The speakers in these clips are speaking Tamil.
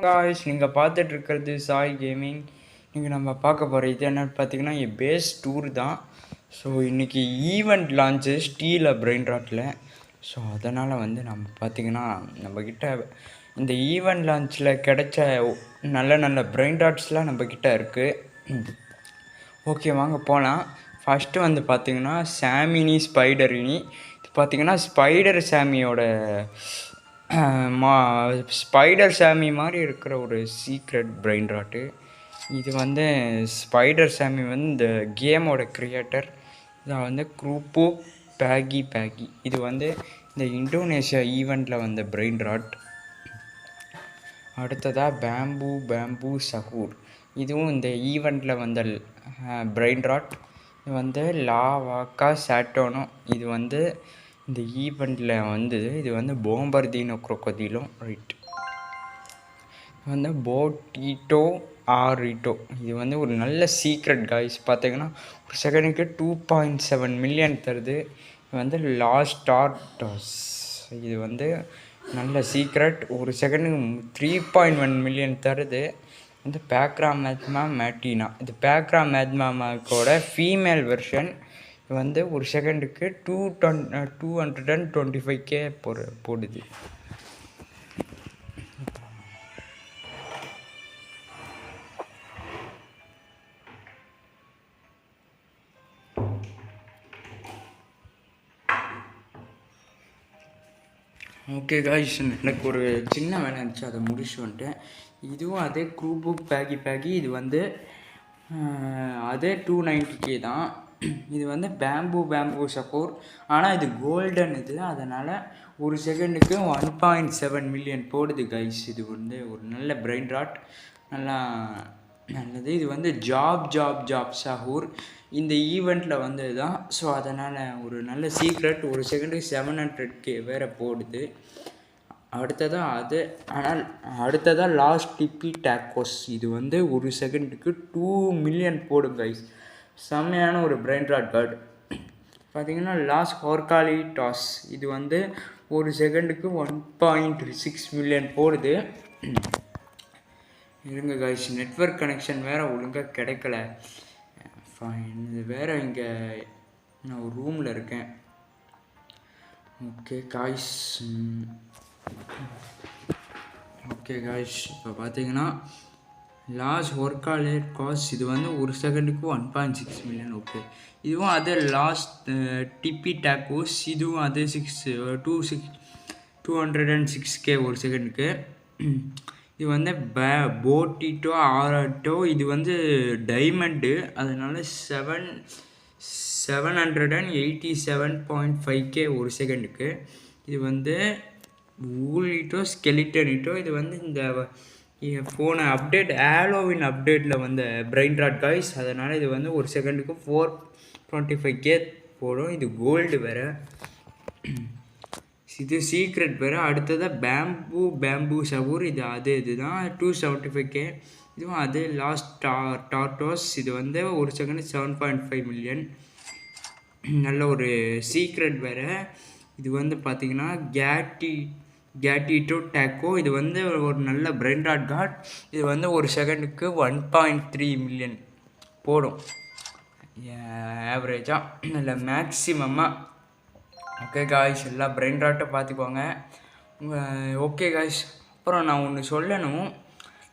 காய்ஸ் நீங்கள் பார்த்துட்டு இருக்கிறது சாய் கேமிங். இங்கே நம்ம பார்க்க போகிற இது என்னென்னு பார்த்தீங்கன்னா என் பேஸ் டூர் தான். ஸோ இன்றைக்கி ஈவெண்ட் லான்ச்சு ஸ்டீல பிரெயின் ராட்டில். ஸோ அதனால் நம்ம பார்த்திங்கன்னா நம்மக்கிட்ட இந்த ஈவெண்ட் லான்ச்சில் கிடைச்ச நல்ல நல்ல பிரெயின் ராட்ஸ்லாம் நம்மக்கிட்ட இருக்குது. ஓகே வாங்க போகலாம். ஃபஸ்ட்டு பார்த்திங்கன்னா சாமினி ஸ்பைடரினி. இது பார்த்திங்கன்னா ஸ்பைடர் சாமியோட ஸ்பைடர் சாமி மாதிரி இருக்கிற ஒரு சீக்ரெட் பிரெயின் ராட்டு. இது ஸ்பைடர் சாமி இந்த கேமோட க்ரியேட்டர். இதை குரூப்போ பேகி. இது இந்த இந்தோனேஷியா ஈவெண்ட்டில் வந்த பிரெயின் ராட். அடுத்ததாக பேம்பூ சகூர். இதுவும் இந்த ஈவெண்ட்டில் வந்த பிரெயின் ராட். இது லாவாக்கா சாட்டோனோ. இது இந்த ஈவெண்ட்டில் இது போம்பர்தீனோ க்ரோக்கோதிலும் ரைட். போட்டிட்டோ ஆரிட்டோ. இது ஒரு நல்ல சீக்ரெட் காய்ஸ். பார்த்தீங்கன்னா ஒரு செகண்டுக்கு 2.7 மில்லியன் தருது. இது லாஸ்ட் டார்டாஸ். இது நல்ல சீக்ரெட். ஒரு செகண்டுக்கு 3.1 மில்லியன் தருது. பேக்ரா மேத்மா மேட்டினா. இது பேக்ரா மேத்மாக்கோட ஃபீமேல் வெர்ஷன். ஒரு செகண்டுக்கு 225K போடுது. ஓகே காய்ஸ், எனக்கு ஒரு சின்ன வேலை இருந்துச்சு, அதை முடிச்சு வந்துட்டேன். இதுவும் அதே குரூப் பேகி. இது அதே 290K தான். இது பேம்பூ சப்போர். ஆனால் இது கோல்டன். அதனால் ஒரு செகண்டுக்கு 1.7 மில்லியன் போடுது கைஸ். இது ஒரு நல்ல பிரெயின் ராட், நல்லா நல்லது. இது ஜாப் சஹூர் இந்த ஈவெண்ட்டில் தான். ஸோ அதனால் ஒரு நல்ல சீக்ரெட். ஒரு செகண்டுக்கு 700K வேறு போடுது. அடுத்ததாக லாஸ்ட் டிப்பி டேக்கோஸ். இது ஒரு செகண்டுக்கு 2 மில்லியன் போடும் கைஸ். செம்மையான ஒரு பிரெயின் ராட் கார்டு. பார்த்தீங்கன்னா லாஸ்ட் ஹோர்காலி டாஸ். இது ஒரு செகண்டுக்கு 1.6 மில்லியன் போடுது. இருங்க கைஸ், நெட்வொர்க் கனெக்ஷன் வேறு ஒழுங்காக கிடைக்கல. இது வேறு இங்கே நான் ஒரு ரூமில் இருக்கேன். ஓகே காய்ஸ், இப்போ பார்த்தீங்கன்னா லாஸ்ட் ஒர்க்காலேட் காஸ். இது ஒரு செகண்டுக்கு 1.6 மில்லியன். ஓகே, இதுவும் அதே லாஸ்ட் டிப்பி டேக்கோஸ். இதுவும் அதே 206K ஒரு செகண்டுக்கு. இது போட்டிட்டோ ஆராட்டோ. இது டைமண்டு. அதனால 787.5K ஒரு செகண்டுக்கு. இது ஊலிட்டோ ஸ்கெலிட்டனிட்டோ. இது இந்த போன அப்டேட் ஹாலோவின் அப்டேட்டில் பிரெயின் ராட் காய்ஸ். அதனால் இது ஒரு செகண்டுக்கு 425K போடும். இது கோல்டு வேறு, இது சீக்ரெட் வேறு. அடுத்ததாக பேம்பூ சபூர். இதுதான் 275K. இதுவும் அதே லாஸ்ட் டார்டாஸ். இது ஒரு செகண்டு 7.5 மில்லியன். நல்ல ஒரு சீக்ரெட் வேறு. இது பார்த்திங்கன்னா கேட்டிட்டோ டேக்கோ. இது ஒரு நல்ல பிரெயின் ராட் கார்ட். இது ஒரு செகண்டுக்கு 1.3 மில்லியன் போடும் ஆவரேஜாக, இல்லை மேக்ஸிமமாக. ஓகே காய்ஸ், எல்லா பிரெயின் ராட்டை பார்த்துக்கோங்க. ஓகே காய்ஸ், அப்புறம் நான் ஒன்று சொல்லணும்.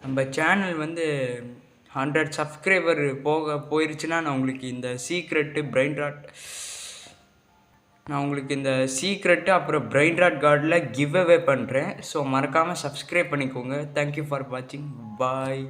நம்ம சேனல் 100 சப்ஸ்கிரைபர் போயிருச்சுன்னா நான் உங்களுக்கு இந்த சீக்ரெட்டு பிரெயின் ராட் அப்புறம் பிரெயின் ராட் கார்டில் கிவ் அவே பண்ணுறேன். ஸோ மறக்காமல் சப்ஸ்கிரைப் பண்ணிக்கோங்க. தேங்க்யூ ஃபார் வாட்சிங். பாய்.